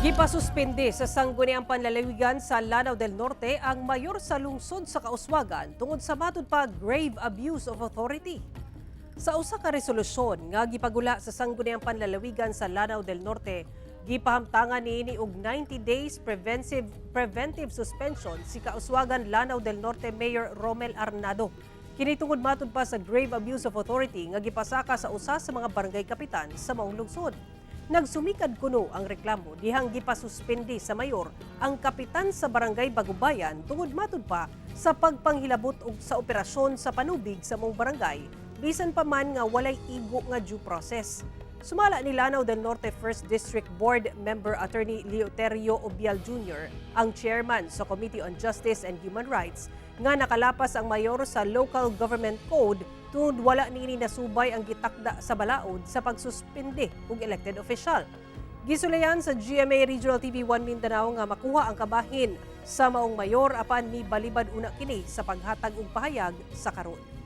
Gipasuspende sa Sangguniang Panlalawigan sa Lanao del Norte ang mayor sa lungsod sa Kauswagan tungod sa matud pa grave abuse of authority. Sa usa ka resolusyon nga gipagula sa Sangguniang Panlalawigan sa Lanao del Norte, gipahamtangan niini og 90 days preventive suspension si Kauswagan Lanao del Norte Mayor Romel Arnado. Kini tungod matud pa sa grave abuse of authority nga gipasaka sa usa sa mga barangay kapitan sa maong lungsod. Nagsumikad kuno ang reklamo dihang gipasuspende sa mayor ang kapitan sa barangay Bagubayan tungod matud pa sa pagpanghilabot og sa operasyon sa panubig sa mong barangay bisan pa man nga walay igo nga due process. Sumala ni Lanao del Norte 1st District Board Member Attorney Leoterio Obial Jr., ang chairman sa Committee on Justice and Human Rights, nga nakalapas ang mayor sa Local Government Code tungod wala niini nasubay ang gitakda sa balaod sa pagsuspende og elected official. Gisulayan sa GMA Regional TV 1 Mindanao nga makuha ang kabahin sa maong mayor apan ni balibad una kini sa paghatag og pahayag sa karon.